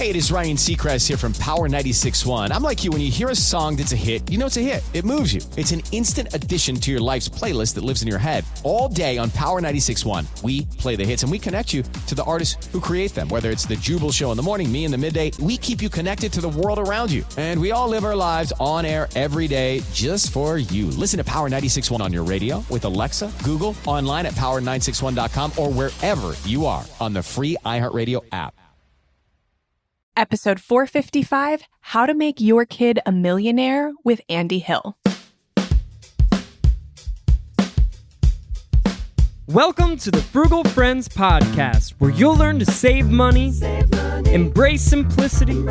Hey, it is Ryan Seacrest here from Power 96.1. I'm like you, when you hear a song that's a hit, you know it's a hit. It moves you. It's an instant addition to your life's playlist that lives in your head. All day on Power 96.1, we play the hits and we connect you to the artists who create them. Whether it's the Jubal Show in the morning, me in the midday, we keep you connected to the world around you. And we all live our lives on air every day just for you. Listen to Power 96.1 on your radio, with Alexa, Google, online at power961.com, or wherever you are on the free iHeartRadio app. Episode 455, How to Make Your Kid a Millionaire with Andy Hill. Welcome to the Frugal Friends podcast, where you'll learn to save money, embrace simplicity,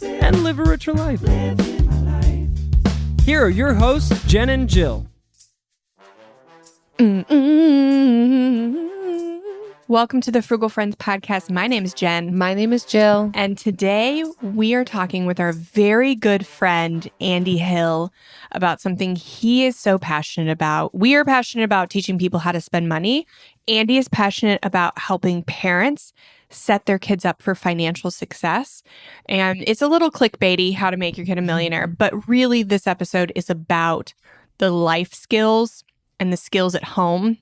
and live a richer life. Here are your hosts, Jen and Jill. Welcome to the Frugal Friends podcast. My name is Jen. My name is Jill. And today we are talking with our very good friend, Andy Hill, about something he is so passionate about. We are passionate about teaching people how to spend money. Andy is passionate about helping parents set their kids up for financial success. And it's a little clickbaity, how to make your kid a millionaire. But really, this episode is about the life skills and the skills at home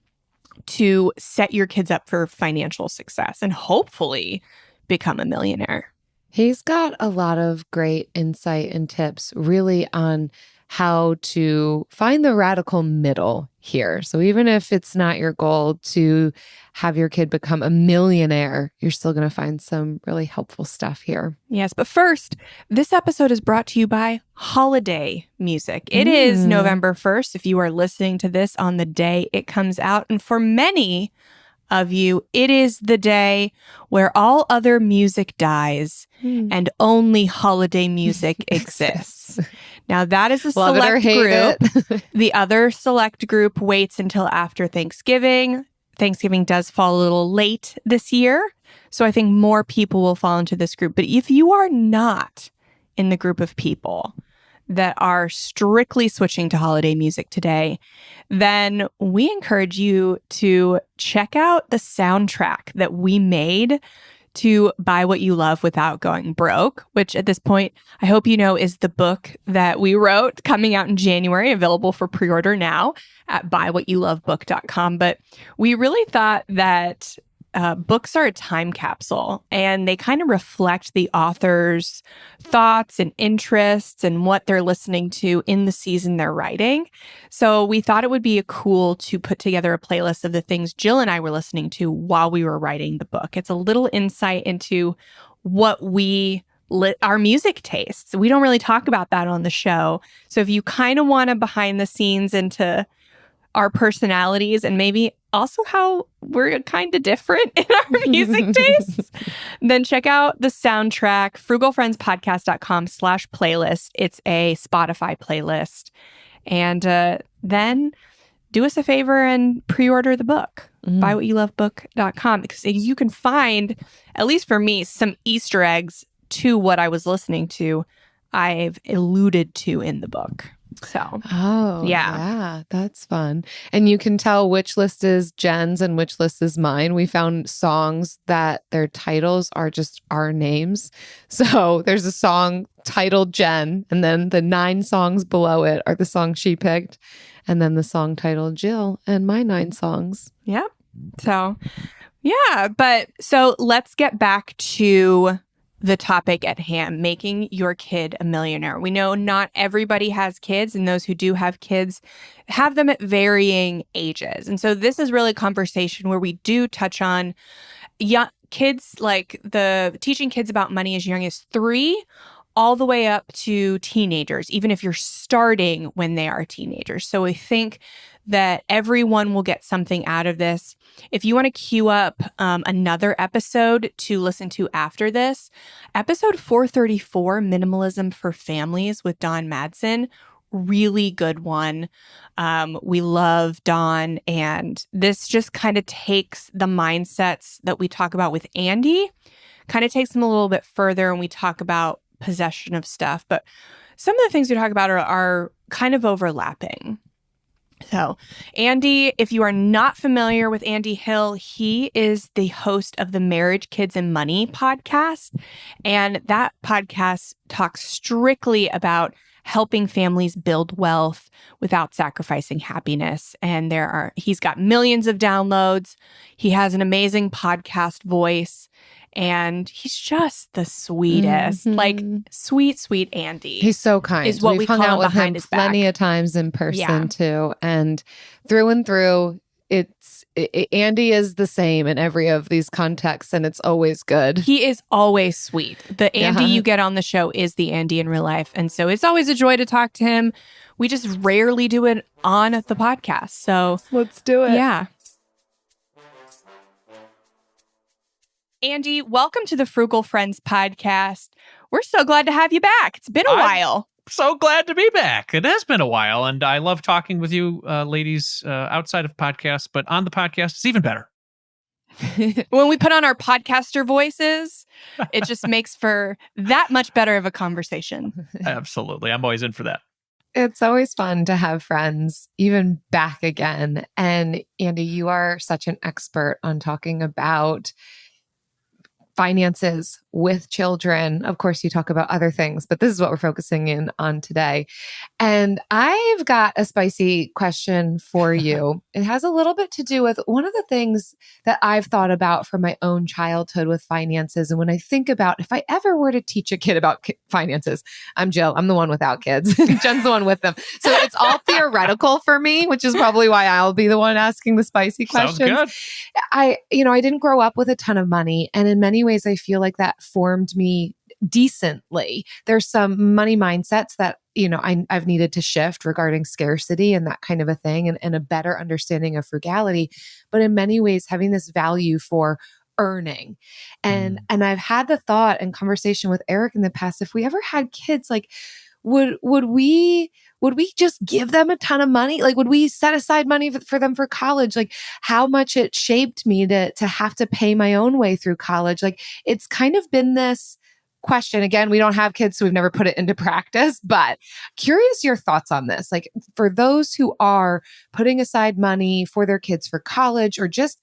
to set your kids up for financial success and hopefully become a millionaire. He's got a lot of great insight and tips really on how to find the radical middle here. So even if it's not your goal to have your kid become a millionaire, you're still going to find some really helpful stuff here. Yes, but first, this episode is brought to you by holiday music. It is November 1st if you are listening to this on the day it comes out. And for many of you, it is the day where all other music dies and only holiday music exists. Now, that is a select group. The other select group waits until after Thanksgiving. Thanksgiving does fall a little late this year, so I think more people will fall into this group. But if you are not in the group of people that are strictly switching to holiday music today, then we encourage you to check out the soundtrack that we made to Buy What You Love Without Going Broke, which at this point, I hope you know, is the book that we wrote, coming out in January, available for pre-order now at buywhatyoulovebook.com. But we really thought that books are a time capsule, and they kind of reflect the author's thoughts and interests and what they're listening to in the season they're writing. So we thought it would be cool to put together a playlist of the things Jill and I were listening to while we were writing the book. It's a little insight into what our music tastes. We don't really talk about that on the show. So if you kind of want a behind the scenes into our personalities and maybe also how we're kind of different in our music tastes, then check out the soundtrack, frugalfriendspodcast.com/playlist. It's a Spotify playlist. And then do us a favor and pre-order the book, buywhatyoulovebook.com, because you can find, at least for me, some Easter eggs to what I was listening to I've alluded to in the book. So, yeah, that's fun. And you can tell which list is Jen's and which list is mine. We found songs that their titles are just our names. So there's a song titled Jen, and then the 9 songs below it are the songs she picked, and then the song titled Jill, and my 9 songs. Yep. So, yeah, so let's get back to the topic at hand, making your kid a millionaire. We know not everybody has kids, and those who do have kids have them at varying ages. And so this is really a conversation where we do touch on young kids, like the teaching kids about money as young as 3, all the way up to teenagers, even if you're starting when they are teenagers. So we think that everyone will get something out of this. If you want to queue up another episode to listen to after this, episode 434, Minimalism for Families with Don Madsen, really good one. We love Don, and this just kind of takes the mindsets that we talk about with Andy, kind of takes them a little bit further, and we talk about possession of stuff. But some of the things we talk about are kind of overlapping. So, Andy, if you are not familiar with Andy Hill, he is the host of the Marriage, Kids, and Money podcast. And that podcast talks strictly about helping families build wealth without sacrificing happiness. And he's got millions of downloads. He has an amazing podcast voice. And he's just the sweetest, like sweet, sweet Andy. He's so kind. Is what We've we hung call out him with behind him his back. plenty of times in person too, and through, Andy is the same in every of these contexts, and it's always good. He is always sweet. The Andy you get on the show is the Andy in real life, and so it's always a joy to talk to him. We just rarely do it on the podcast, so let's do it. Yeah. Andy, welcome to the Frugal Friends podcast. We're so glad to have you back. It's been a while. So glad to be back. It has been a while, and I love talking with you ladies outside of podcasts, but on the podcast, it's even better. When we put on our podcaster voices, it just makes for that much better of a conversation. Absolutely. I'm always in for that. It's always fun to have friends, even back again. And Andy, you are such an expert on talking about finances with children. Of course, you talk about other things, but this is what we're focusing in on today. And I've got a spicy question for you. It has a little bit to do with one of the things that I've thought about from my own childhood with finances. And when I think about if I ever were to teach a kid about finances, I'm Jill. I'm the one without kids. Jen's the one with them. So it's all theoretical for me, which is probably why I'll be the one asking the spicy questions. Sounds good. I didn't grow up with a ton of money. And in many ways, I feel like that formed me decently. There's some money mindsets that, I've needed to shift regarding scarcity and that kind of a thing, and a better understanding of frugality. But in many ways, having this value for earning. And I've had the thought and conversation with Eric in the past, if we ever had kids, like, would we just give them a ton of money? Like, would we set aside money for them for college? Like, how much it shaped me to have to pay my own way through college. Like, it's kind of been this question. Again, we don't have kids, so we've never put it into practice, but curious your thoughts on this. Like, for those who are putting aside money for their kids for college or just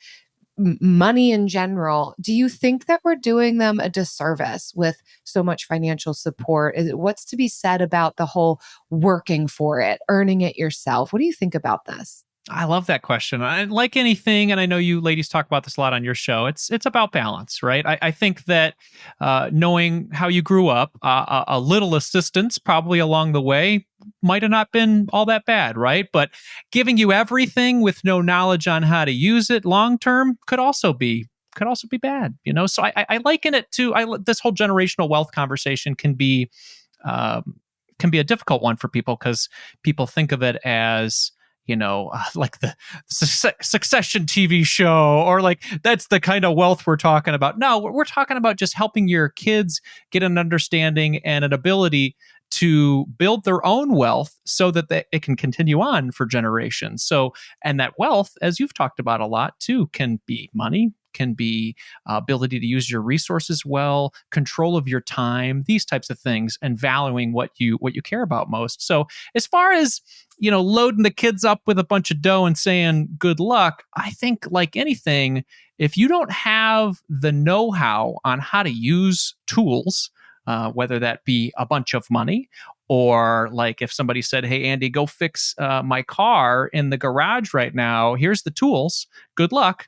money in general, do you think that we're doing them a disservice with so much financial support? What's to be said about the whole working for it, earning it yourself? What do you think about this? I love that question. Like anything, and I know you ladies talk about this a lot on your show, it's about balance, right? I think that knowing how you grew up, a little assistance probably along the way might have not been all that bad, right? But giving you everything with no knowledge on how to use it long term could also be bad, So I liken it to this whole generational wealth conversation can be a difficult one for people because people think of it as like the Succession TV show, or like that's the kind of wealth we're talking about. No, we're talking about just helping your kids get an understanding and an ability to build their own wealth so that it can continue on for generations. So, and that wealth, as you've talked about a lot too, can be money, can be ability to use your resources well, control of your time, these types of things, and valuing what you care about most. So as far as, loading the kids up with a bunch of dough and saying good luck, I think like anything, if you don't have the know-how on how to use tools, whether that be a bunch of money, or like if somebody said, hey, Andy, go fix my car in the garage right now, here's the tools, good luck.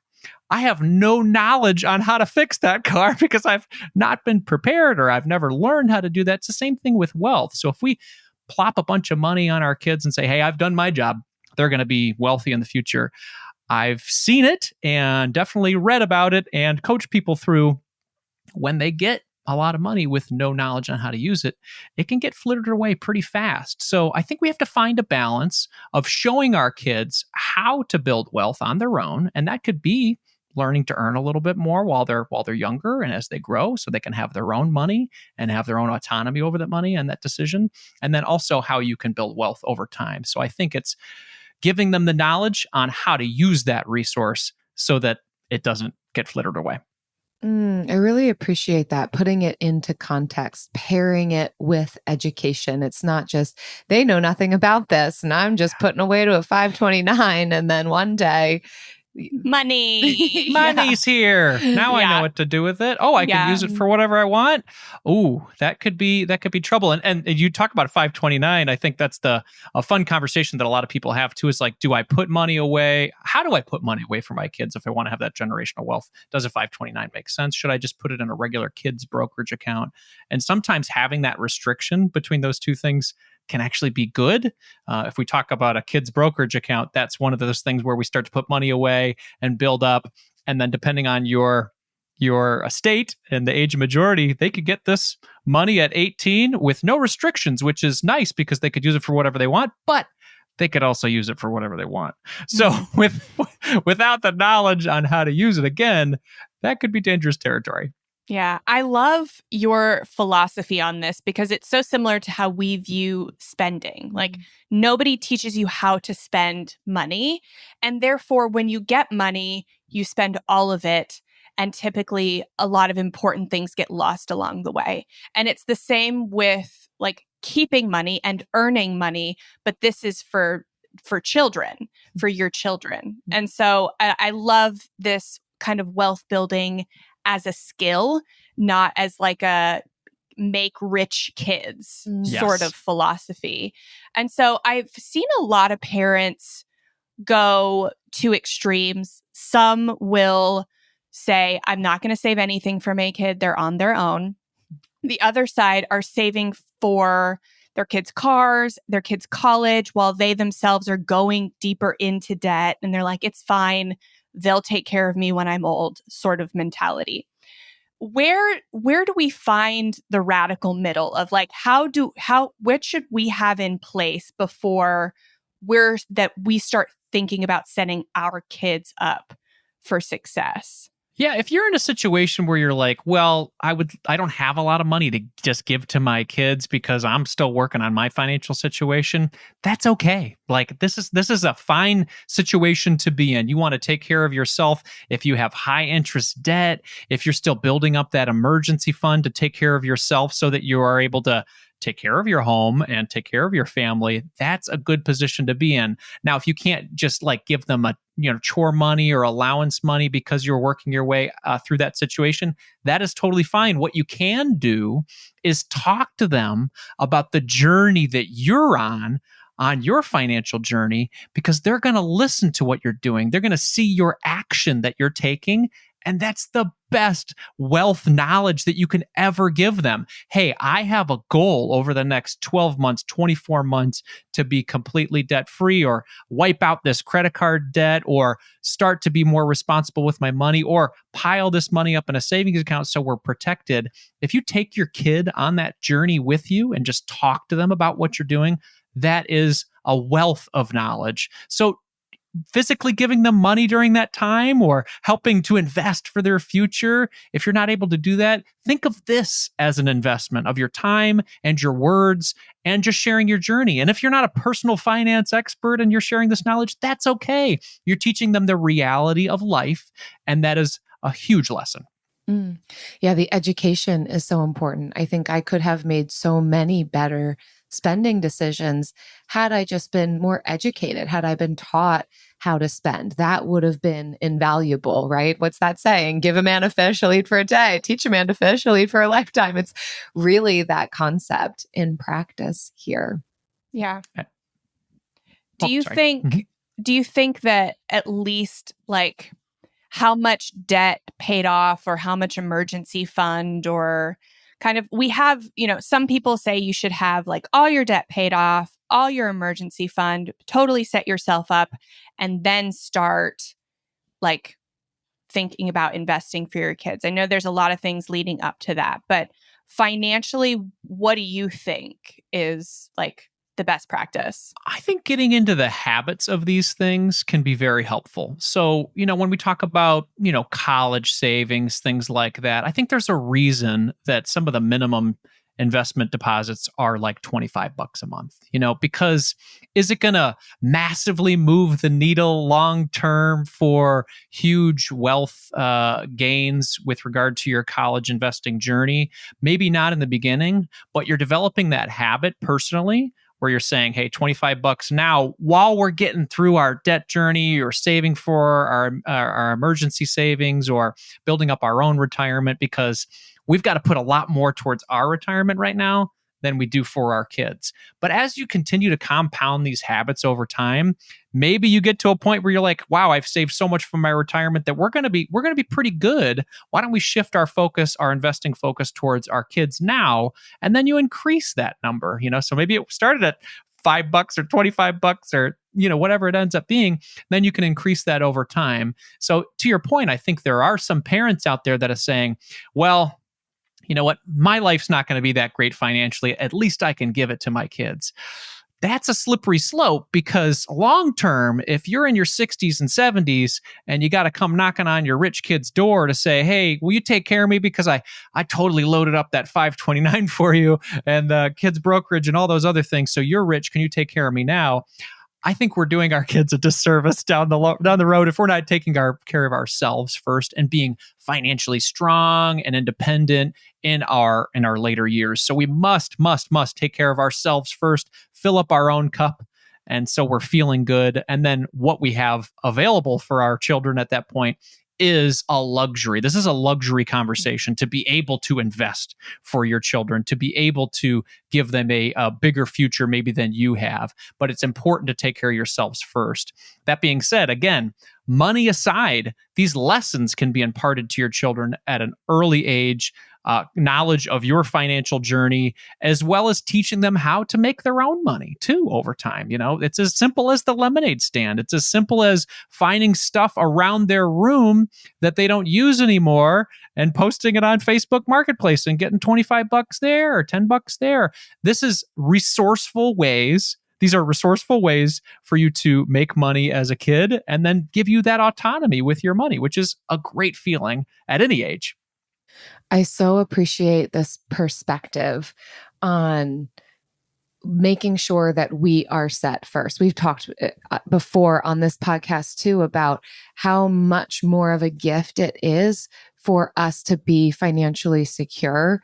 I have no knowledge on how to fix that car because I've not been prepared or I've never learned how to do that. It's the same thing with wealth. So if we plop a bunch of money on our kids and say, hey, I've done my job, they're going to be wealthy in the future. I've seen it and definitely read about it and coach people through when they get a lot of money with no knowledge on how to use it, it can get flittered away pretty fast. So I think we have to find a balance of showing our kids how to build wealth on their own. And that could be learning to earn a little bit more while they're younger and as they grow, so they can have their own money and have their own autonomy over that money and that decision. And then also how you can build wealth over time. So I think it's giving them the knowledge on how to use that resource so that it doesn't get flittered away. I really appreciate that, putting it into context, pairing it with education. It's not just, they know nothing about this, and I'm just putting away to a 529. And then one day, Money. Money's here. Now I know what to do with it. Oh, I can use it for whatever I want. Ooh, that could be trouble. And you talk about 529. I think that's a fun conversation that a lot of people have too, is like, do I put money away? How do I put money away for my kids if I want to have that generational wealth? Does a 529 make sense? Should I just put it in a regular kids brokerage account? And sometimes having that restriction between those two things can actually be good. If we talk about a kids brokerage account, that's one of those things where we start to put money away and build up. And then depending on your estate and the age of majority, they could get this money at 18 with no restrictions, which is nice because they could use it for whatever they want, but they could also use it for whatever they want. So without the knowledge on how to use it, again, that could be dangerous territory. Yeah, I love your philosophy on this because it's so similar to how we view spending. Like, nobody teaches you how to spend money. And therefore, when you get money, you spend all of it. And typically, a lot of important things get lost along the way. And it's the same with like keeping money and earning money. But this is for children, for your children. And so I love this kind of wealth building as a skill, not as like a make rich kids sort of philosophy. And so I've seen a lot of parents go to extremes. Some will say, I'm not going to save anything for my kid. They're on their own. The other side are saving for their kids' cars, their kids' college, while they themselves are going deeper into debt. And they're like, it's fine. They'll take care of me when I'm old, sort of mentality. Where do we find the radical middle of like, what should we have in place before we start thinking about setting our kids up for success? Yeah, if you're in a situation where you're like, well, I don't have a lot of money to just give to my kids because I'm still working on my financial situation, that's okay. Like this is a fine situation to be in. You want to take care of yourself. If you have high interest debt, if you're still building up that emergency fund to take care of yourself so that you are able to take care of your home and take care of your family, that's a good position to be in. Now, if you can't just like give them a chore money or allowance money because you're working your way through that situation, that is totally fine. What you can do is talk to them about the journey that you're on your financial journey, because they're going to listen to what you're doing. They're going to see your action that you're taking. And that's the best wealth knowledge that you can ever give them. Hey, I have a goal over the next 12 months, 24 months to be completely debt-free, or wipe out this credit card debt, or start to be more responsible with my money, or pile this money up in a savings account so we're protected. If you take your kid on that journey with you and just talk to them about what you're doing, that is a wealth of knowledge. So physically giving them money during that time or helping to invest for their future, if you're not able to do that, think of this as an investment of your time and your words and just sharing your journey. And if you're not a personal finance expert and you're sharing this knowledge, that's okay. You're teaching them the reality of life, and that is a huge lesson. Yeah, the education is so important. I think I could have made so many better spending decisions had I just been more educated, had I been taught how to spend. That would have been invaluable, right? What's that saying? Give a man a fish, he'll eat for a day. Teach a man to fish, he'll eat for a lifetime. It's really that concept in practice here. Yeah. Do you think that at least like how much debt paid off, or how much emergency fund, or kind of, we have, some people say you should have like all your debt paid off, all your emergency fund, totally set yourself up, and then start like thinking about investing for your kids. I know there's a lot of things leading up to that, but financially, what do you think is like the best practice? I think getting into the habits of these things can be very helpful. So, when we talk about, college savings, things like that, I think there's a reason that some of the minimum investment deposits are like $25 a month, because is it going to massively move the needle long term for huge wealth gains with regard to your college investing journey? Maybe not in the beginning, but you're developing that habit personally where you're saying, hey, $25 now while we're getting through our debt journey or saving for our emergency savings or building up our own retirement, because we've got to put a lot more towards our retirement right now than we do for our kids. But as you continue to compound these habits over time, maybe you get to a point where you're like, wow, I've saved so much from my retirement that we're going to be pretty good. Why don't we shift our investing focus towards our kids now? And then you increase that number, so maybe it started at $5 or $25 or, whatever it ends up being, then you can increase that over time. So to your point, I think there are some parents out there that are saying, well, you know what, my life's not going to be that great financially. At least I can give it to my kids. That's a slippery slope, because long term, if you're in your 60s and 70s and you got to come knocking on your rich kid's door to say, hey, will you take care of me because I totally loaded up that 529 for you and the kids brokerage and all those other things. So you're rich. Can you take care of me now? I think we're doing our kids a disservice down the road if we're not taking care of ourselves first and being financially strong and independent in our later years. So we must take care of ourselves first, fill up our own cup, and so we're feeling good. And then what we have available for our children at that point is a luxury. This is a luxury conversation, to be able to invest for your children, to be able to give them a bigger future maybe than you have. But it's important to take care of yourselves first. That being said, again, money aside, these lessons can be imparted to your children at an early age. Knowledge of your financial journey, as well as teaching them how to make their own money too over time. It's as simple as the lemonade stand. It's as simple as finding stuff around their room that they don't use anymore and posting it on Facebook Marketplace and getting $25 there or $10 there. This is resourceful ways. These are resourceful ways for you to make money as a kid and then give you that autonomy with your money, which is a great feeling at any age. I so appreciate this perspective on making sure that we are set first. We've talked before on this podcast too about how much more of a gift it is for us to be financially secure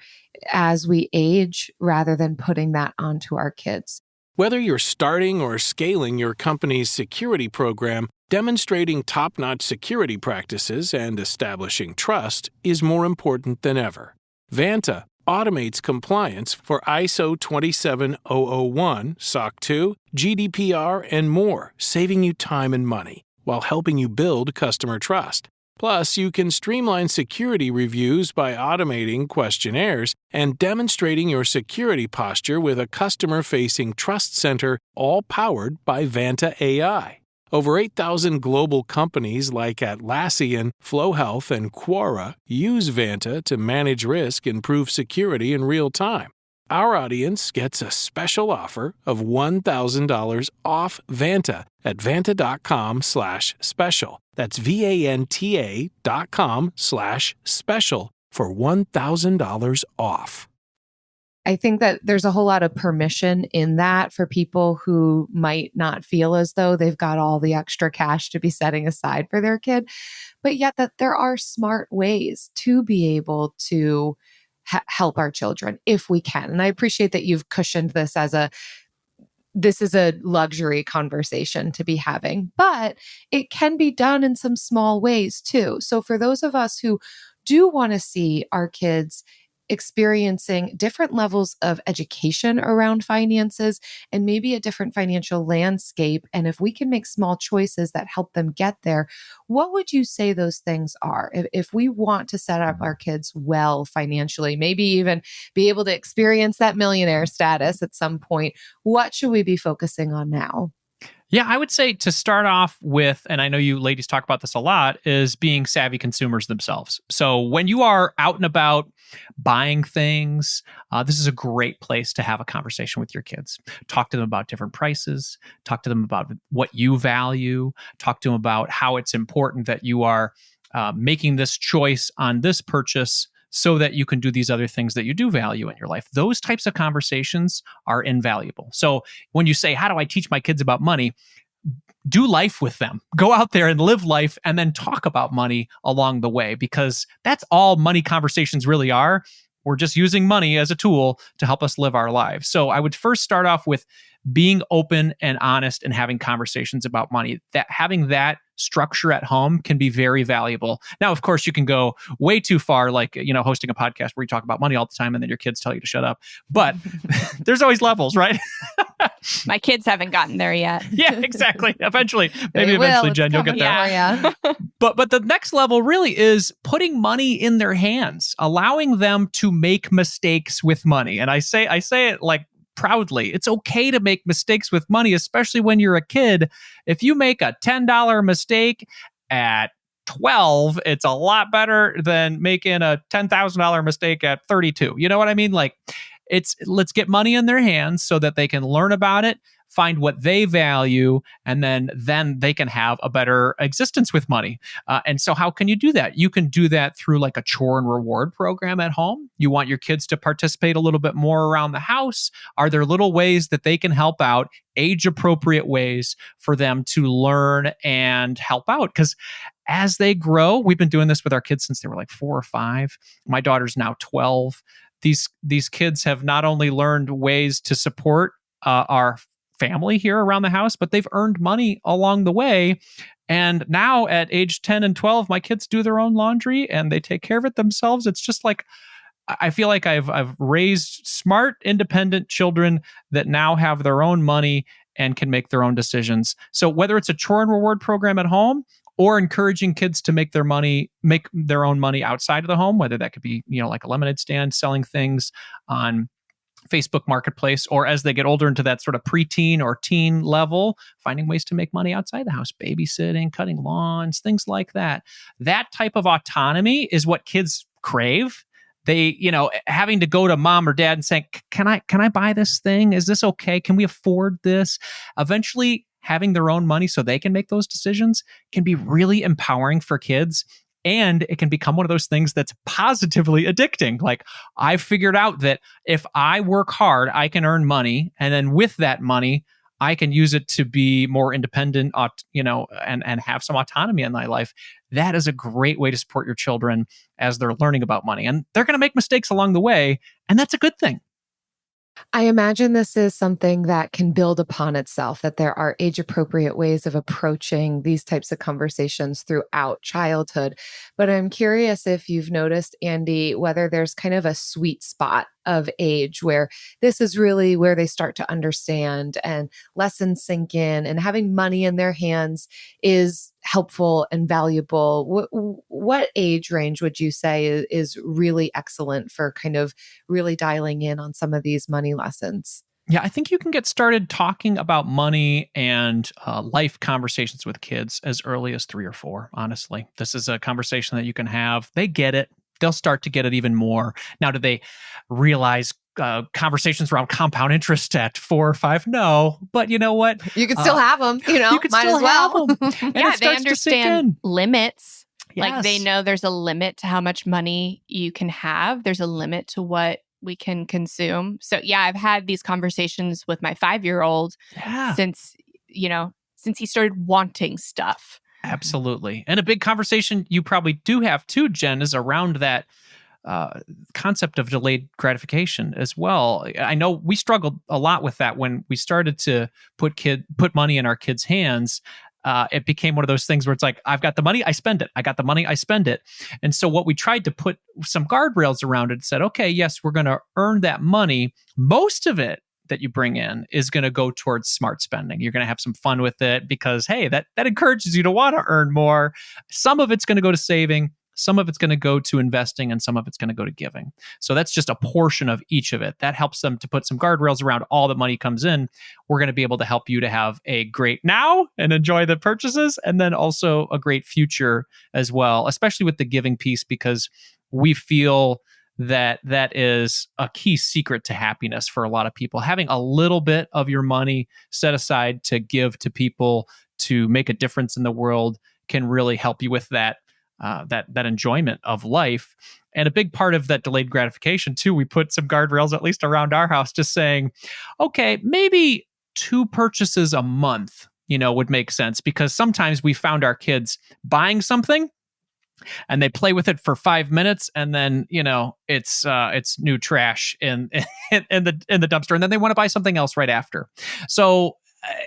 as we age, rather than putting that onto our kids. Whether you're starting or scaling your company's security program, demonstrating top-notch security practices and establishing trust is more important than ever. Vanta automates compliance for ISO 27001, SOC 2, GDPR, and more, saving you time and money while helping you build customer trust. Plus, you can streamline security reviews by automating questionnaires and demonstrating your security posture with a customer-facing trust center, all powered by Vanta AI. Over 8,000 global companies like Atlassian, Flow Health, and Quora use Vanta to manage risk and improve security in real time. Our audience gets a special offer of $1,000 off Vanta at vanta.com/special. That's VANTA.com/special for $1,000 off. I think that there's a whole lot of permission in that for people who might not feel as though they've got all the extra cash to be setting aside for their kid, but yet that there are smart ways to be able to help our children if we can. And I appreciate that you've cushioned this as this is a luxury conversation to be having, but it can be done in some small ways too. So for those of us who do want to see our kids experiencing different levels of education around finances and maybe a different financial landscape, and if we can make small choices that help them get there, what would you say those things are? If we want to set up our kids well financially, maybe even be able to experience that millionaire status at some point, what should we be focusing on now? Yeah, I would say to start off with, and I know you ladies talk about this a lot, is being savvy consumers themselves. So when you are out and about buying things, this is a great place to have a conversation with your kids. Talk to them about different prices. Talk to them about what you value. Talk to them about how it's important that you are making this choice on this purchase so that you can do these other things that you do value in your life. Those types of conversations are invaluable. So when you say, how do I teach my kids about money? Do life with them. Go out there and live life and then talk about money along the way, because that's all money conversations really are. We're just using money as a tool to help us live our lives. So I would first start off with being open and honest and having conversations about money. That having that structure at home can be very valuable. Now, of course, you can go way too far, like, hosting a podcast where you talk about money all the time and then your kids tell you to shut up. But there's always levels, right? My kids haven't gotten there yet. Yeah, exactly. Eventually, eventually, Jen, you'll get there. Yeah. But the next level really is putting money in their hands, allowing them to make mistakes with money. And I say it like proudly. It's okay to make mistakes with money, especially when you're a kid. If you make a $10 mistake at 12, it's a lot better than making a $10,000 mistake at 32. You know what I mean? Like, let's get money in their hands so that they can learn about it, find what they value, and then they can have a better existence with money. And so how can you do that? You can do that through like a chore and reward program at home. You want your kids to participate a little bit more around the house. Are there little ways that they can help out, age-appropriate ways for them to learn and help out? Because as they grow, we've been doing this with our kids since they were like 4 or 5. My daughter's now 12. These kids have not only learned ways to support our family here around the house, but they've earned money along the way. And now at age 10 and 12, my kids do their own laundry and they take care of it themselves. It's just like, I feel like I've raised smart, independent children that now have their own money and can make their own decisions. So whether it's a chore and reward program at home or encouraging kids to make their own money outside of the home, whether that could be, like a lemonade stand, selling things on Facebook Marketplace, or as they get older into that sort of preteen or teen level, finding ways to make money outside the house, babysitting, cutting lawns, things like that. That type of autonomy is what kids crave. They, having to go to mom or dad and saying, can I buy this thing? Is this okay? Can we afford this? Eventually having their own money so they can make those decisions can be really empowering for kids. And it can become one of those things that's positively addicting. Like, I figured out that if I work hard, I can earn money. And then with that money, I can use it to be more independent, and have some autonomy in my life. That is a great way to support your children as they're learning about money. And they're going to make mistakes along the way. And that's a good thing. I imagine this is something that can build upon itself, that there are age-appropriate ways of approaching these types of conversations throughout childhood. But I'm curious if you've noticed, Andy, whether there's kind of a sweet spot of age where this is really where they start to understand and lessons sink in, and having money in their hands is helpful and valuable. What age range would you say is really excellent for kind of really dialing in on some of these money lessons? Yeah, I think you can get started talking about money and life conversations with kids as early as 3 or 4, honestly. This is a conversation that you can have. They get it. They'll start to get it even more. Now, do they realize conversations around compound interest at 4 or 5? No, but you know what? You can still have them, you can might still as well. have them. Yeah, they understand limits. Yes. Like, they know there's a limit to how much money you can have. There's a limit to what we can consume. So yeah, I've had these conversations with my 5-year-old since he started wanting stuff. Absolutely. And a big conversation you probably do have too, Jen, is around that concept of delayed gratification as well. I know we struggled a lot with that when we started to put money in our kids' hands. It became one of those things where it's like, I've got the money, I spend it. I got the money, I spend it. And so what we tried to put some guardrails around it, said, okay, yes, we're going to earn that money. Most of it that you bring in is going to go towards smart spending. You're going to have some fun with it because, hey, that encourages you to want to earn more. Some of it's going to go to saving. Some of it's going to go to investing, and some of it's going to go to giving. So that's just a portion of each of it. That helps them to put some guardrails around all the money comes in. We're going to be able to help you to have a great now and enjoy the purchases, and then also a great future as well, especially with the giving piece, because we feel that is a key secret to happiness for a lot of people. Having a little bit of your money set aside to give to people to make a difference in the world can really help you with that that enjoyment of life. And a big part of that delayed gratification too, we put some guardrails at least around our house, just saying, okay, maybe 2 purchases a month, would make sense, because sometimes we found our kids buying something and they play with it for 5 minutes, and then it's new trash in the dumpster, and then they want to buy something else right after. So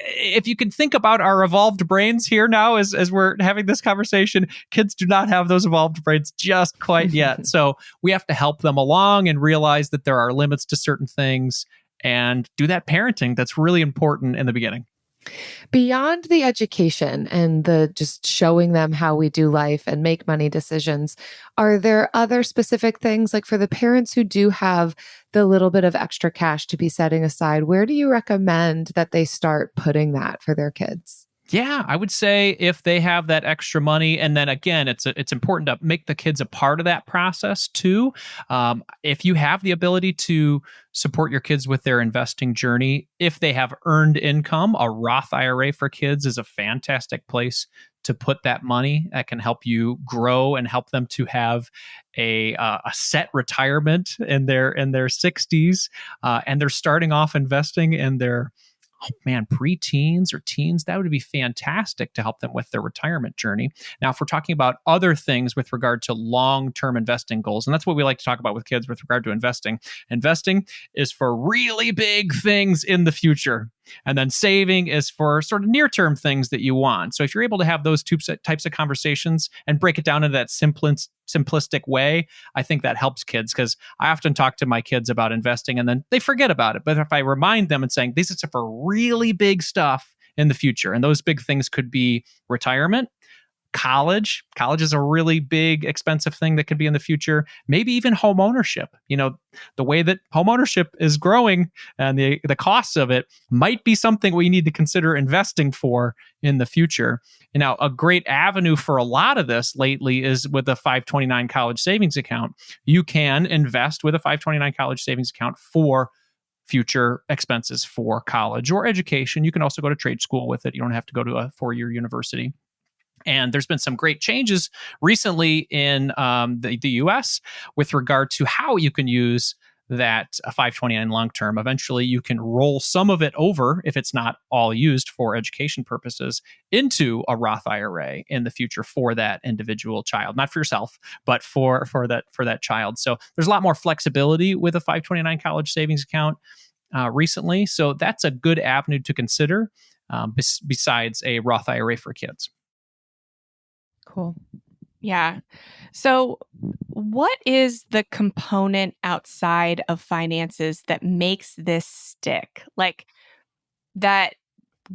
if you can think about our evolved brains here now as we're having this conversation, kids do not have those evolved brains just quite yet. So we have to help them along and realize that there are limits to certain things and do that parenting that's really important in the beginning. Beyond the education and the just showing them how we do life and make money decisions, are there other specific things, like for the parents who do have the little bit of extra cash to be setting aside, where do you recommend that they start putting that for their kids? Yeah, I would say if they have that extra money, and then again, it's important to make the kids a part of that process too. If you have the ability to support your kids with their investing journey, if they have earned income, a Roth IRA for kids is a fantastic place to put that money. That can help you grow and help them to have a set retirement in their 60s, and they're starting off investing in their preteens or teens. That would be fantastic to help them with their retirement journey. Now, if we're talking about other things with regard to long-term investing goals, and that's what we like to talk about with kids with regard to investing. Investing is for really big things in the future. And then saving is for sort of near-term things that you want. So if you're able to have those two types of conversations and break it down into that simplistic way, I think that helps kids, because I often talk to my kids about investing and then they forget about it. But if I remind them and saying, these are for really big stuff in the future, and those big things could be retirement, college is a really big, expensive thing that could be in the future. Maybe even home ownership. The way that home ownership is growing and the costs of it might be something we need to consider investing for in the future. Now, a great avenue for a lot of this lately is with a 529 college savings account. You can invest with a 529 college savings account for future expenses for college or education. You can also go to trade school with it. You don't have to go to a 4-year university. And there's been some great changes recently in the U.S. with regard to how you can use that 529 long-term. Eventually, you can roll some of it over, if it's not all used for education purposes, into a Roth IRA in the future for that individual child. Not for yourself, but for that child. So there's a lot more flexibility with a 529 college savings account recently. So that's a good avenue to consider besides a Roth IRA for kids. Cool. Yeah. So what is the component outside of finances that makes this stick? Like, that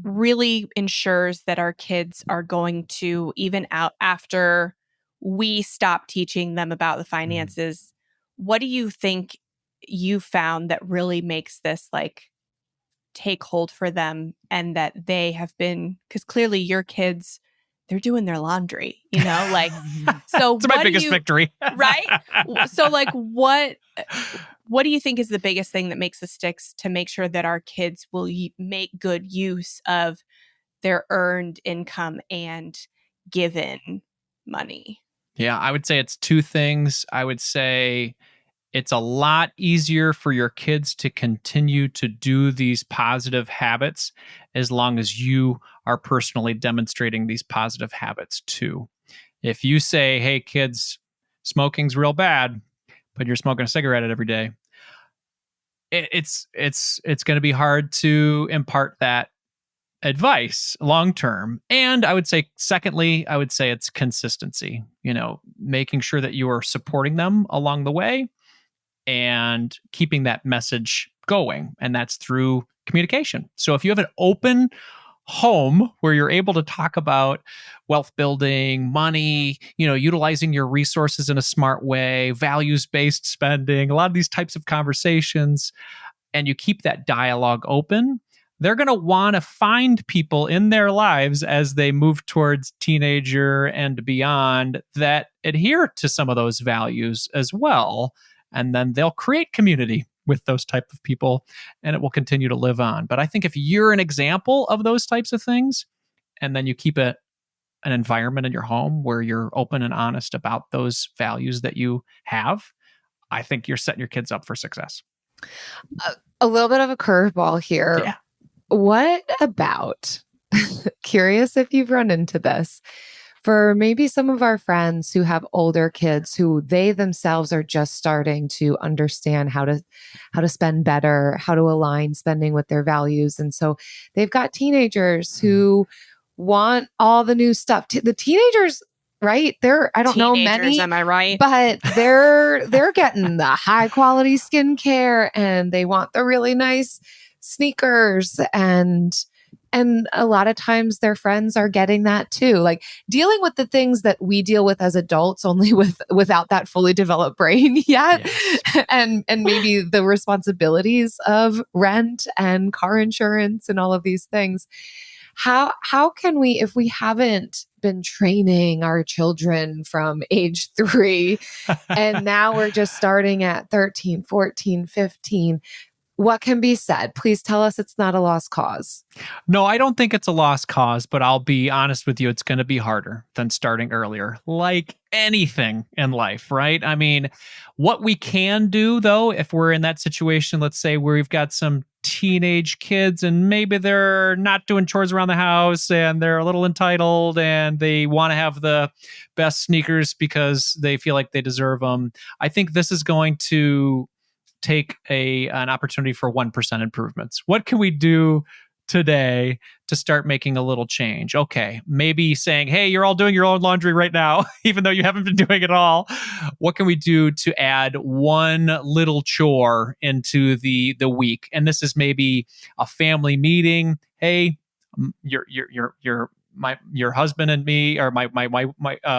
really ensures that our kids are going to, even out after we stop teaching them about the finances, what do you think you found that really makes this like take hold for them, and that they have been, because clearly your kids, they're doing their laundry, like, so it's my biggest victory. Right? So like, what do you think is the biggest thing that makes the sticks to make sure that our kids will make good use of their earned income and given money? Yeah, I would say it's 2 things. I would say it's a lot easier for your kids to continue to do these positive habits as long as you are personally demonstrating these positive habits too. If you say, hey, kids, smoking's real bad, but you're smoking a cigarette every day, it's going to be hard to impart that advice long term. And I would say, secondly, it's consistency, making sure that you are supporting them along the way and keeping that message going. And that's through communication. So if you have an open home where you're able to talk about wealth building, money, utilizing your resources in a smart way, values-based spending, a lot of these types of conversations, and you keep that dialogue open, they're going to want to find people in their lives as they move towards teenager and beyond that adhere to some of those values as well. And then they'll create community with those type of people, and it will continue to live on. But I think if you're an example of those types of things, and then you keep it an environment in your home where you're open and honest about those values that you have, I think you're setting your kids up for success. A little bit of a curveball here. Yeah. What about, curious if you've run into this, for maybe some of our friends who have older kids who they themselves are just starting to understand how to spend better, how to align spending with their values. And so they've got teenagers who want all the new stuff. The teenagers, right? I don't know many, am I right? but they're getting the high quality skincare and they want the really nice sneakers, and a lot of times their friends are getting that too, like dealing with the things that we deal with as adults, only without that fully developed brain yet. Yes. and maybe the responsibilities of rent and car insurance and all of these things. How can we, if we haven't been training our children from age 3 and now we're just starting at 13, 14, 15, what can be said? Please tell us it's not a lost cause. No, I don't think it's a lost cause, but I'll be honest with you, it's going to be harder than starting earlier, like anything in life, right? I mean, what we can do though, if we're in that situation, let's say where we've got some teenage kids and maybe they're not doing chores around the house and they're a little entitled and they want to have the best sneakers because they feel like they deserve them. I think this is going to take an opportunity for 1% improvements. What can we do today to start making a little change? Okay, maybe saying, hey, you're all doing your own laundry right now, even though you haven't been doing it all. What can we do to add one little chore into the week? And this is maybe a family meeting. Hey, your husband and me, or my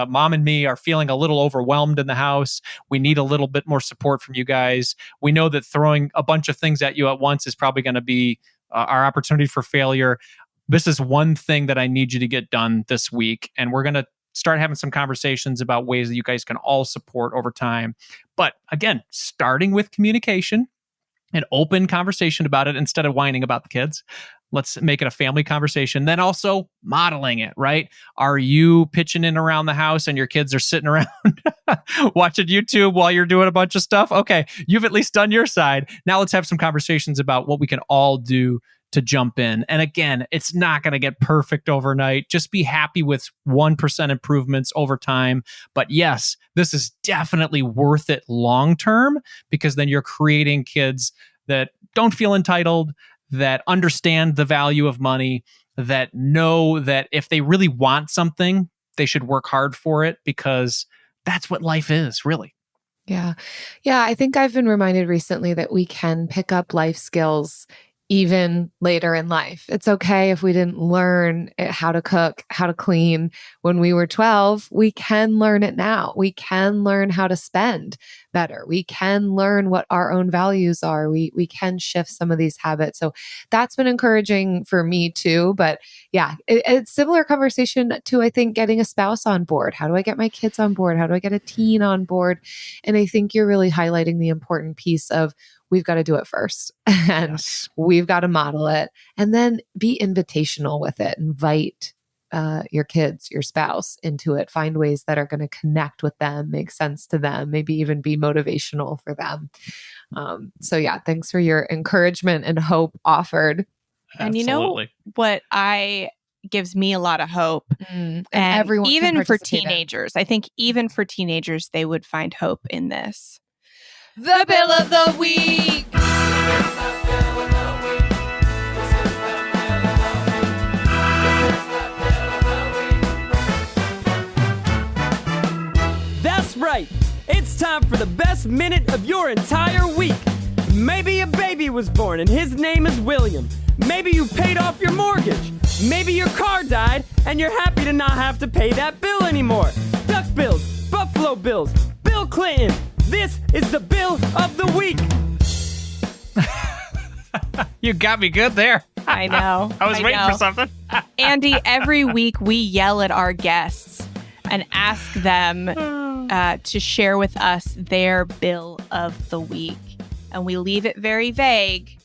mom and me are feeling a little overwhelmed in the house. We need a little bit more support from you guys. We know that throwing a bunch of things at you at once is probably going to be our opportunity for failure. This is one thing that I need you to get done this week. And we're going to start having some conversations about ways that you guys can all support over time. But again, starting with communication, an open conversation about it instead of whining about the kids. Let's make it a family conversation. Then also modeling it, right? Are you pitching in around the house and your kids are sitting around watching YouTube while you're doing a bunch of stuff? Okay, you've at least done your side. Now let's have some conversations about what we can all do to jump in. And again, it's not going to get perfect overnight. Just be happy with 1% improvements over time. But yes, this is definitely worth it long term, because then you're creating kids that don't feel entitled, that understand the value of money, that know that if they really want something, they should work hard for it, because that's what life is, really. Yeah. I think I've been reminded recently that we can pick up life skills even later in life. It's okay if we didn't learn how to cook, how to clean when we were 12. We can learn it now. We can learn how to spend better. We can learn what our own values are. We can shift some of these habits. So that's been encouraging for me too. But yeah, it's similar conversation to, I think, getting a spouse on board. How do I get my kids on board? How do I get a teen on board? And I think you're really highlighting the important piece of we've got to do it first, and Yes. we've got to model it, and then be invitational with it. Invite your kids, your spouse into it. Find ways that are going to connect with them, make sense to them, maybe even be motivational for them. So yeah, thanks for your encouragement and hope offered. And you know Absolutely. what gives me a lot of hope, And and everyone can even for participate in. teenagers, I think even for teenagers, they would find hope in this. The bill of the week. That's right. It's time for the best minute of your entire week. Maybe a baby was born and his name is William. Maybe you paid off your mortgage. Maybe your car died and you're happy to not have to pay that bill anymore. Duck bills, Buffalo Bills, Bill Clinton. This is the bill of the week. You got me good there. I know. I was waiting know. for something. Andy, every week we yell at our guests and ask them to share with us their bill of the week. And we leave it very vague.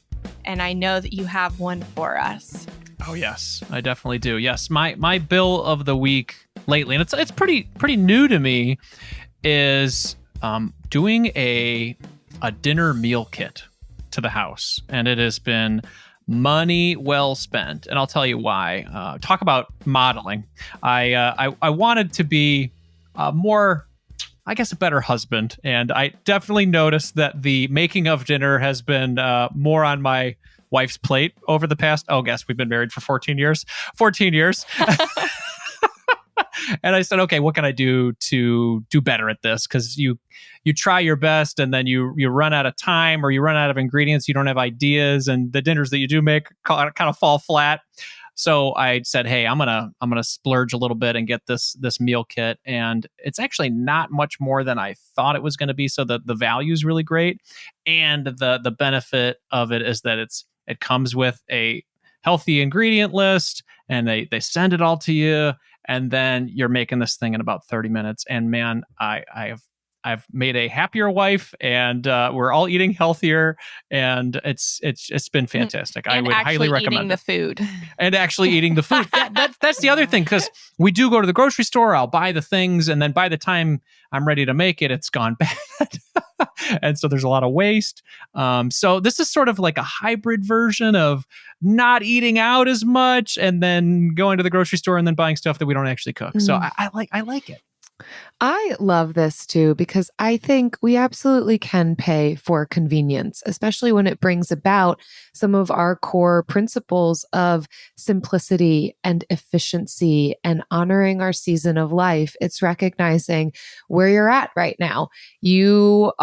And I know that you have one for us. Oh, yes, I definitely do. Yes, my bill of the week lately, and it's pretty new to me, is doing a dinner meal kit to the house, and it has been money well spent, and I'll tell you why. Talk about modeling. I wanted to be more, I guess, a better husband, and I definitely noticed that the making of dinner has been more on my wife's plate over the past, guess we've been married for 14 years. And I said, okay, what can I do to do better at this? Because you try your best, and then you run out of time, or you run out of ingredients, you don't have ideas, and the dinners that you do make kind of fall flat. So I said, hey, I'm gonna splurge a little bit and get this meal kit, and it's actually not much more than I thought it was going to be. So the value is really great, and the benefit of it is that it comes with a healthy ingredient list, and they send it all to you, and then you're making this thing in about 30 minutes. And man, I've made a happier wife, and we're all eating healthier, and it's been fantastic. I would highly recommend the food. And actually eating the food. That's the other thing, because we do go to the grocery store. I'll buy the things, and then by the time I'm ready to make it, it's gone bad. And so there's a lot of waste. So this is sort of like a hybrid version of not eating out as much, and then going to the grocery store and then buying stuff that we don't actually cook. So I like it. I love this too, because I think we absolutely can pay for convenience, especially when it brings about some of our core principles of simplicity and efficiency and honoring our season of life. It's recognizing where you're at right now. You've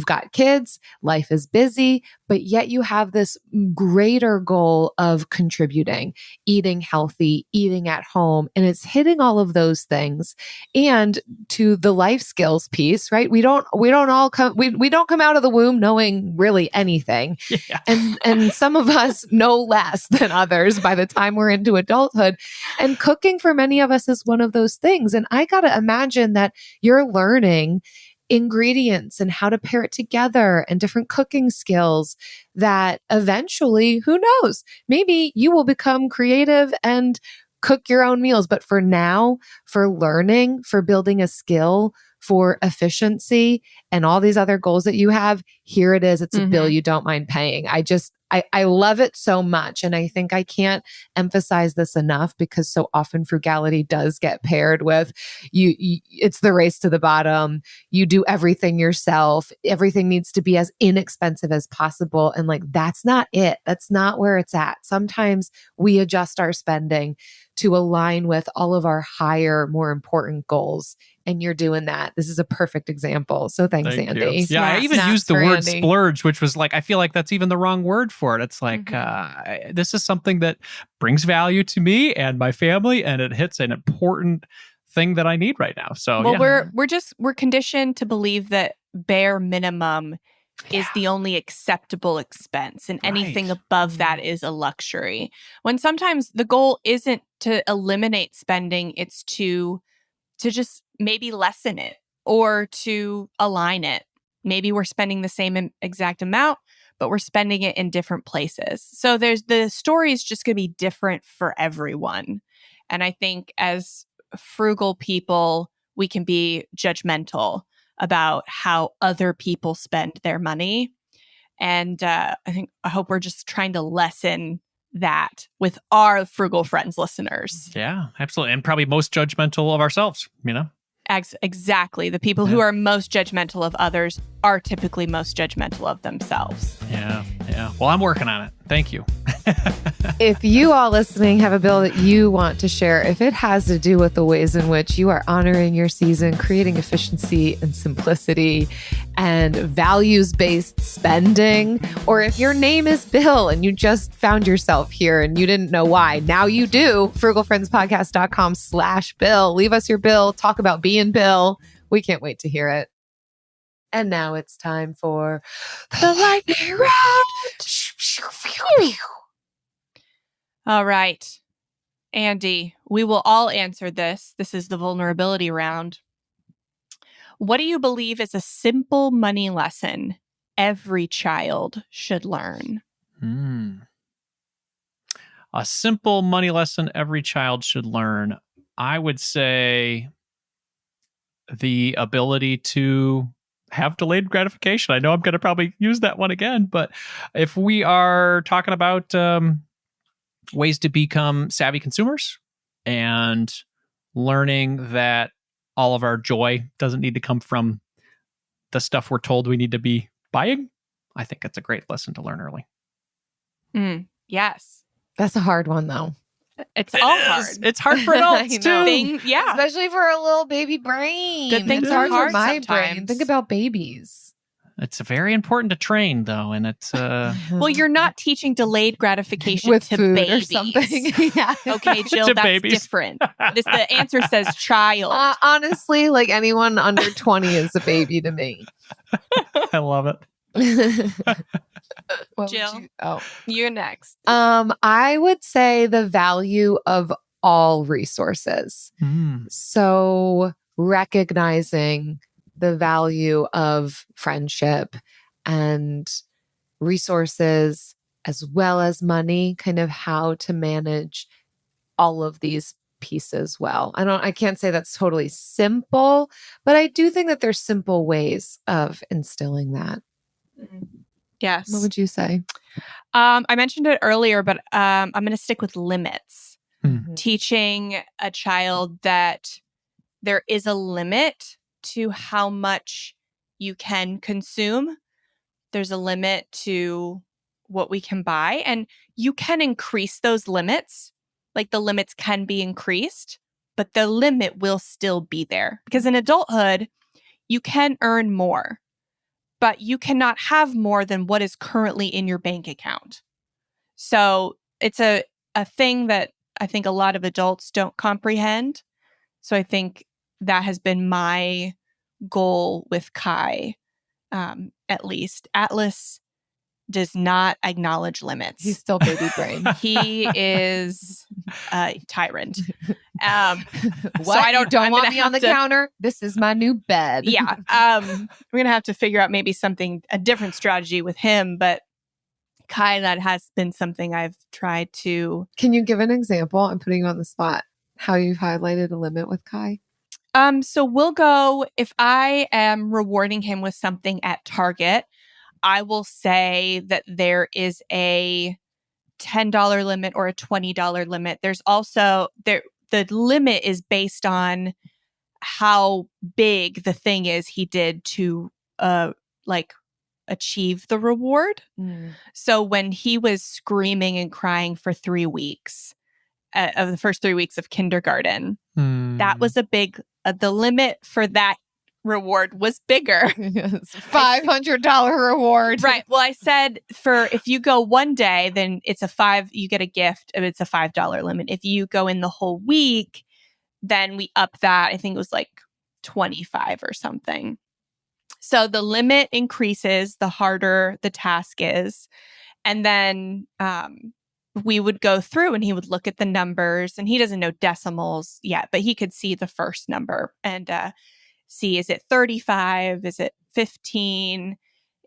got kids, life is busy, but yet you have this greater goal of contributing, eating healthy, eating at home, and it's hitting all of those things. And to the life skills piece, right? We don't come out of the womb knowing really anything. Yeah. And some of us know less than others by the time we're into adulthood. And cooking for many of us is one of those things. And I got to imagine that you're learning ingredients and how to pair it together and different cooking skills that eventually, who knows, maybe you will become creative and cook your own meals. But for now, for learning, for building a skill, for efficiency, and all these other goals that you have, here it is. It's a bill you don't mind paying. I love it so much. And I think I can't emphasize this enough, because so often frugality does get paired with it's the race to the bottom. You do everything yourself. Everything needs to be as inexpensive as possible. And like, that's not it. That's not where it's at. Sometimes we adjust our spending to align with all of our higher, more important goals. And you're doing that. This is a perfect example. So thanks, Thank Andy. you. Yeah, I even used the word Andy. splurge, which was like, I feel like that's even the wrong word for it. It's like, this is something that brings value to me and my family, and it hits an important thing that I need right now. So well, we're conditioned to believe that bare minimum is the only acceptable expense, and anything above that is a luxury. When sometimes the goal isn't to eliminate spending, it's to just maybe lessen it or to align it. Maybe we're spending the same exact amount, but we're spending it in different places. So the story is just going to be different for everyone. And I think as frugal people, we can be judgmental about how other people spend their money. And I hope we're just trying to lessen that with our Frugal Friends listeners. Yeah, absolutely. And probably most judgmental of ourselves, Exactly. The people who are most judgmental of others are typically most judgmental of themselves. Yeah. Well, I'm working on it. Thank you. If you all listening have a bill that you want to share, if it has to do with the ways in which you are honoring your season, creating efficiency and simplicity and values-based spending, or if your name is Bill and you just found yourself here and you didn't know why, now you do, frugalfriendspodcast.com/Bill. Leave us your bill. Talk about being Bill. We can't wait to hear it. And now it's time for the lightning round. All right. Andy, we will all answer this. This is the vulnerability round. What do you believe is a simple money lesson every child should learn? A simple money lesson every child should learn. I would say the ability to have delayed gratification. I know I'm going to probably use that one again, but if we are talking about ways to become savvy consumers and learning that all of our joy doesn't need to come from the stuff we're told we need to be buying, I think it's a great lesson to learn early. Yes. That's a hard one, though. It's all hard. It's hard for adults, too. Yeah. Especially for a little baby brain. Good things It's are hard for hard my brain. sometimes. Think about babies. It's very important to train, though, and it's Well, you're not teaching delayed gratification with to food babies. or something. Yeah. Okay, Jill, To that's babies. different. The answer says child. Honestly, like anyone under 20 is a baby to me. I love it. What would Jill? you- You're next. I would say the value of all resources. So recognizing the value of friendship and resources as well as money, kind of how to manage all of these pieces well. I can't say that's totally simple, but I do think that there's simple ways of instilling that. Yes. What would you say? I mentioned it earlier, but I'm going to stick with limits. Mm-hmm. Teaching a child that there is a limit to how much you can consume. There's a limit to what we can buy, and you can increase those limits. Like the limits can be increased, but the limit will still be there. Because in adulthood, you can earn more, but you cannot have more than what is currently in your bank account. So it's a thing that I think a lot of adults don't comprehend. So I think that has been my goal with Kai, at least. Atlas does not acknowledge limits. He's still baby brain. He is a tyrant. What? So I don't I'm want me on the counter. This is my new bed. Yeah. We're going to have to figure out maybe a different strategy with him. But Kai, that has been something I've tried to. Can you give an example? I'm putting you on the spot. How you've highlighted a limit with Kai? So we'll go, if I am rewarding him with something at Target, I will say that there is a $10 limit or a $20 limit. There's also the limit is based on how big the thing is he did to achieve the reward. So when he was screaming and crying for 3 weeks of the first 3 weeks of kindergarten, that was a big the limit for that reward was bigger. $500 reward. Right. Well, I said if you go one day, then it's you get a gift. It's a $5 limit. If you go in the whole week, then we up that. I think it was like 25 or something. So the limit increases the harder the task is. And then we would go through and he would look at the numbers, and he doesn't know decimals yet, but he could see the first number and see, is it 35? Is it 15?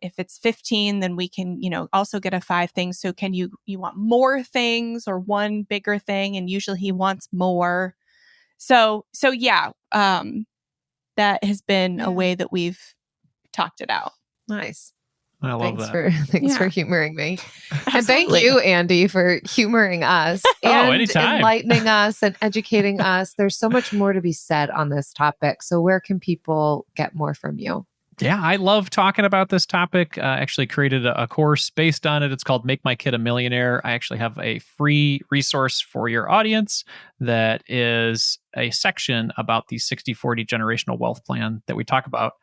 If it's 15, then we can, also get a 5 things. So you want more things or one bigger thing? And usually he wants more. So yeah, that has been a way that we've talked it out. Nice. I love that. Thanks for humoring me. And thank you, Andy, for humoring us and anytime. enlightening us and educating us. There's so much more to be said on this topic. So where can people get more from you? Yeah, I love talking about this topic. I actually created a course based on it. It's called Make My Kid a Millionaire. I actually have a free resource for your audience that is a section about the 60-40 generational wealth plan that we talk about,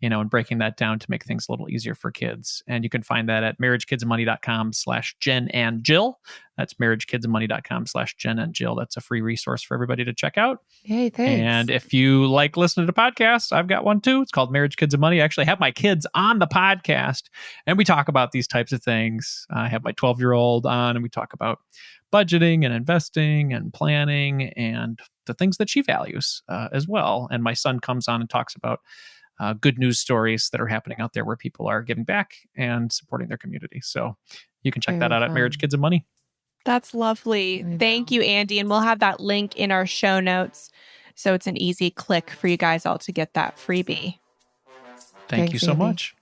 and breaking that down to make things a little easier for kids. And you can find that at marriagekidsandmoney.com/Jen and Jill. That's marriagekidsandmoney.com/Jen and Jill. That's a free resource for everybody to check out. Hey, thanks. And if you like listening to podcasts, I've got one too. It's called Marriage, Kids, and Money. I actually have my kids on the podcast, and we talk about these types of things. I have my 12-year-old on, and we talk about budgeting and investing and planning and the things that she values as well. And my son comes on and talks about good news stories that are happening out there where people are giving back and supporting their community. So you can check that out at Marriage, Kids, and Money. That's lovely. Thank you, Andy. And we'll have that link in our show notes. So it's an easy click for you guys all to get that freebie. Thank you so Andy. much.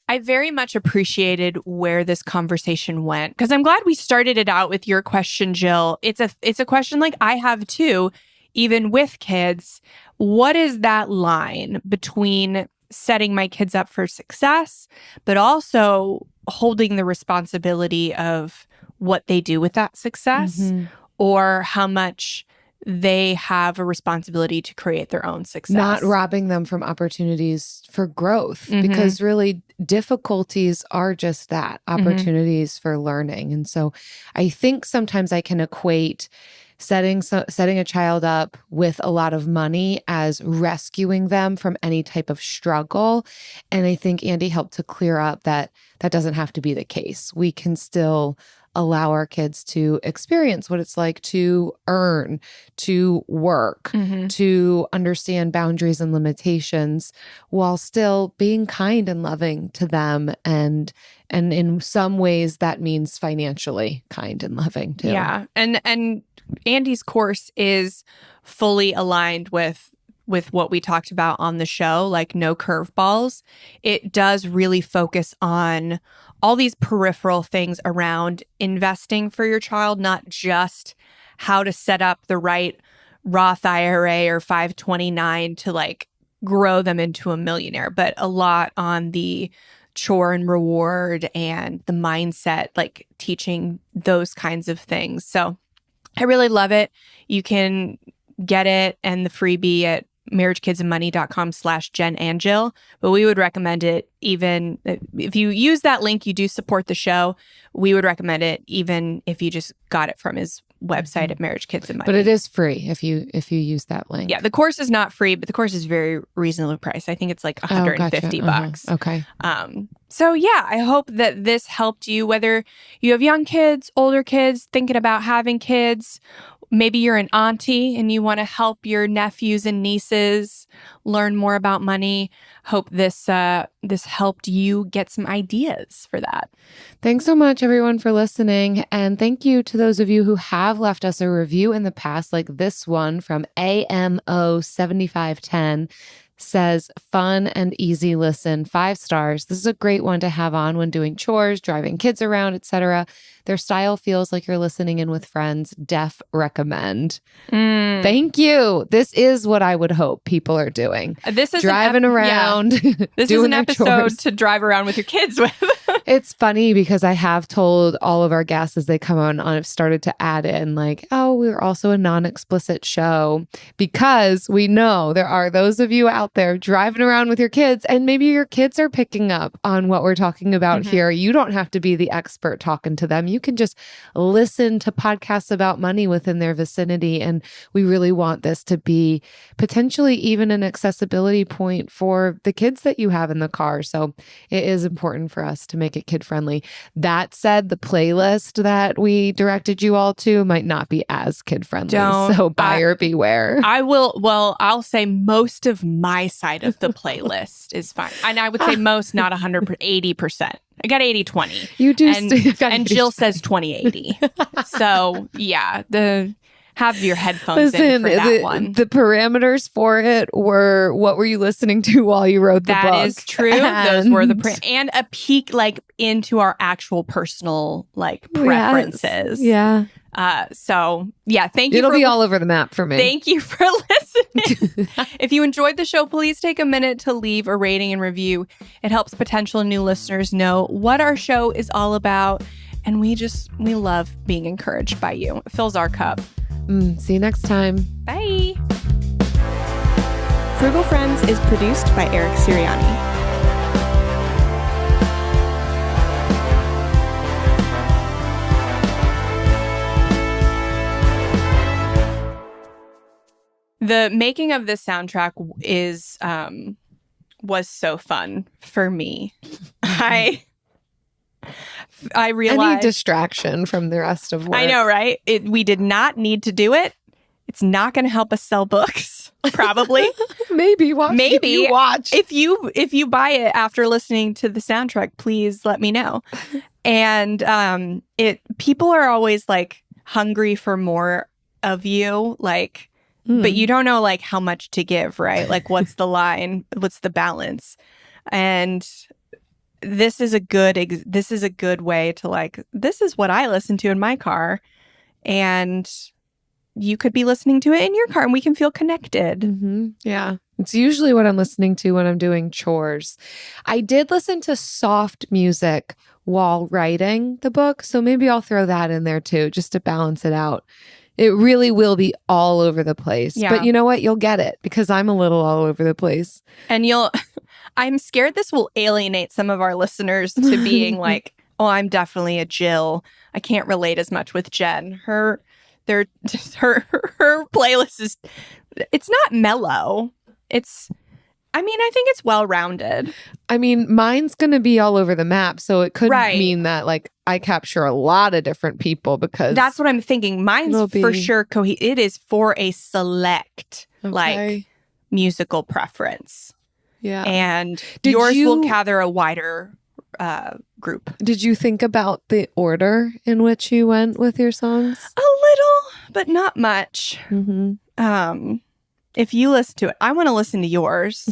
I very much appreciated where this conversation went because I'm glad we started it out with your question, Jill. It's a question like I have too, even with kids. What is that line between setting my kids up for success, but also holding the responsibility of what they do with that success or how much they have a responsibility to create their own success. Not robbing them from opportunities for growth because really difficulties are just that, opportunities for learning. And so I think sometimes I can equate setting a child up with a lot of money as rescuing them from any type of struggle. And I think Andy helped to clear up that doesn't have to be the case. We can still allow our kids to experience what it's like to earn, to work, to understand boundaries and limitations while still being kind and loving to them. And in some ways that means financially kind and loving too. Yeah. And Andy's course is fully aligned with what we talked about on the show, like no curveballs. It does really focus on all these peripheral things around investing for your child, not just how to set up the right Roth IRA or 529 to like grow them into a millionaire, but a lot on the chore and reward and the mindset, like teaching those kinds of things. So I really love it. You can get it and the freebie at marriagekidsandmoney.com/Jen and Jill. But we would recommend it even if you use that link, you do support the show. We would recommend it even if you just got it from his website at Marriage Kids and Money. But it is free if you use that link. Yeah, the course is not free, but the course is very reasonably priced. I think it's like $150. Okay. So yeah, I hope that this helped you, whether you have young kids, older kids, thinking about having kids. Maybe you're an auntie and you want to help your nephews and nieces learn more about money. Hope this helped you get some ideas for that. Thanks so much, everyone, for listening. And thank you to those of you who have left us a review in the past, like this one from AMO7510. Says, fun and easy listen, 5 stars. This is a great one to have on when doing chores, driving kids around, etc. Their style feels like you're listening in with friends. Def recommend. Thank you. This is what I would hope people are doing. This is driving around. This is an episode to drive around with your kids with. It's funny because I have told all of our guests as they come on, I've started to add in like, oh, we're also a non-explicit show because we know there are those of you out there driving around with your kids and maybe your kids are picking up on what we're talking about here. You don't have to be the expert talking to them. You can just listen to podcasts about money within their vicinity. And we really want this to be potentially even an accessibility point for the kids that you have in the car. So it is important for us to make it kid friendly. That said, the playlist that we directed you all to might not be as kid friendly. So buyer beware. I'll say most of my side of the playlist is fine. And I would say most, not 100%, 80%. I got 80-20. You do. And Jill says 20-80. So yeah, have your headphones in for that one. The parameters for it were, what were you listening to while you wrote the book? That is true. Those were the and a peek like into our actual personal like preferences. Yes. Yeah. So yeah, thank you. It'll be all over the map for me. Thank you for listening. If you enjoyed the show, please take a minute to leave a rating and review. It helps potential new listeners know what our show is all about. And we love being encouraged by you. It fills our cup. See you next time. Bye. Frugal Friends is produced by Eric Sirianni. The making of this soundtrack was so fun for me. I realized any distraction from the rest of work. I know, right? We did not need to do it. It's not going to help us sell books, probably. Maybe watch. If you buy it after listening to the soundtrack, please let me know. And people are always like hungry for more of you, like, but you don't know like how much to give, right? Like, what's the line? What's the balance? And this is a good way to like, this is what I listen to in my car, and you could be listening to it in your car, and we can feel connected. Mm-hmm. Yeah. It's usually what I'm listening to when I'm doing chores. I did listen to soft music while writing the book, so maybe I'll throw that in there too, just to balance it out. It really will be all over the place. Yeah. But you know what? You'll get it because I'm a little all over the place. And I'm scared this will alienate some of our listeners to being like, oh, I'm definitely a Jill. I can't relate as much with Jen. Her playlist it's not mellow. I think it's well-rounded. I mean, mine's going to be all over the map. So it could mean that like I capture a lot of different people because that's what I'm thinking. Mine's for sure it is for a select like musical preference. Yeah. And yours will gather a wider group. Did you think about the order in which you went with your songs? A little, but not much. Mm-hmm. If you listen to it, I want to listen to yours.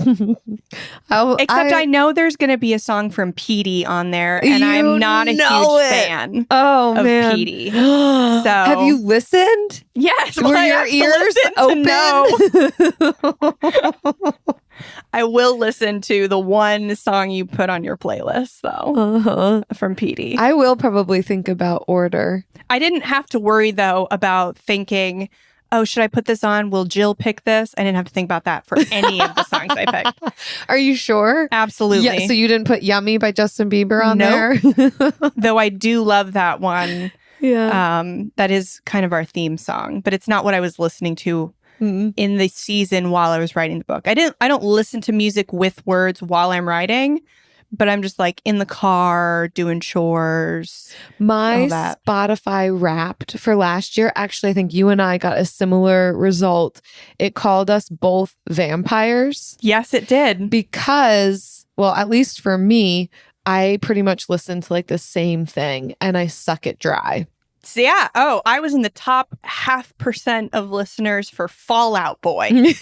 I know there's going to be a song from Petey on there, and I'm not a huge fan of Petey. So have you listened? Yes. Were your ears open? I will listen to the one song you put on your playlist, though, from Petey. I will probably think about order. I didn't have to worry, though, about thinking, oh, should I put this on? Will Jill pick this? I didn't have to think about that for any of the songs I picked. Are you sure? Absolutely. Yeah, so you didn't put Yummy by Justin Bieber on there? Though I do love that one. Yeah. That is kind of our theme song, but it's not what I was listening to in the season while I was writing the book. I don't listen to music with words while I'm writing, but I'm just like in the car doing chores. My Spotify Wrapped for last year, actually, I think you and I got a similar result. It called us both vampires. Yes, it did. Because, well, at least for me, I pretty much listen to like the same thing and I suck it dry. So yeah. Oh, I was in the top 0.5% of listeners for Fall Out Boy.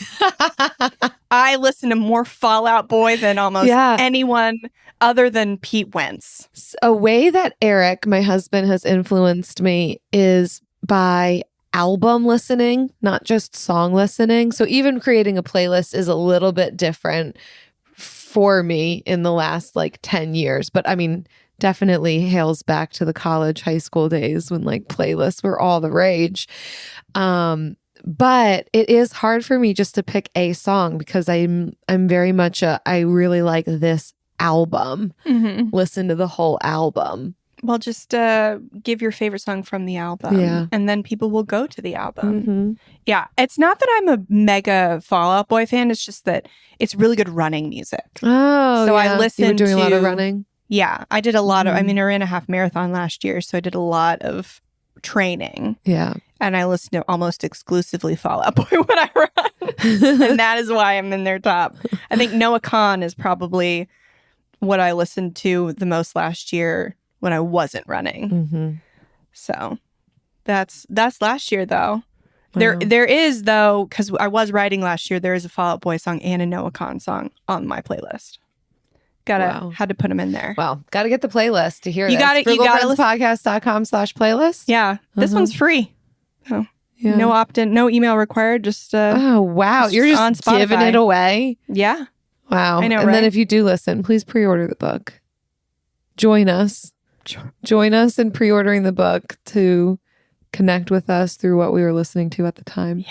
I listen to more Fall Out Boy than almost anyone other than Pete Wentz. A way that Eric, my husband, has influenced me is by album listening, not just song listening. So even creating a playlist is a little bit different for me in the last like 10 years. But I mean, definitely hails back to the college, high school days when like playlists were all the rage. But it is hard for me just to pick a song because I'm very much I really like this album. Mm-hmm. Listen to the whole album. Well, just give your favorite song from the album, and then people will go to the album. Mm-hmm. Yeah, it's not that I'm a mega Fall Out Boy fan. It's just that it's really good running music. Oh, so I listened you were doing a lot of running? Yeah, I did a lot of, I ran a half marathon last year, so I did a lot of training. Yeah. And I listen to almost exclusively Fall Out Boy when I run. And that is why I'm in their top. I think Noah Kahan is probably what I listened to the most last year when I wasn't running. Mm-hmm. So that's last year, though. Wow. There is, though, because I was writing last year, there is a Fall Out Boy song and a Noah Kahan song on my playlist. Had to put them in there. Well, got to get the playlist to hear you this. You got to frugalfriendspodcast.com/playlist. Yeah. This one's free. Oh, yeah. No opt-in, no email required. Just oh, wow. You're just on Spotify. Giving it away. Yeah. Wow. I know, and then if you do listen, please pre-order the book. Join us. Join us in pre-ordering the book to connect with us through what we were listening to at the time. Yeah.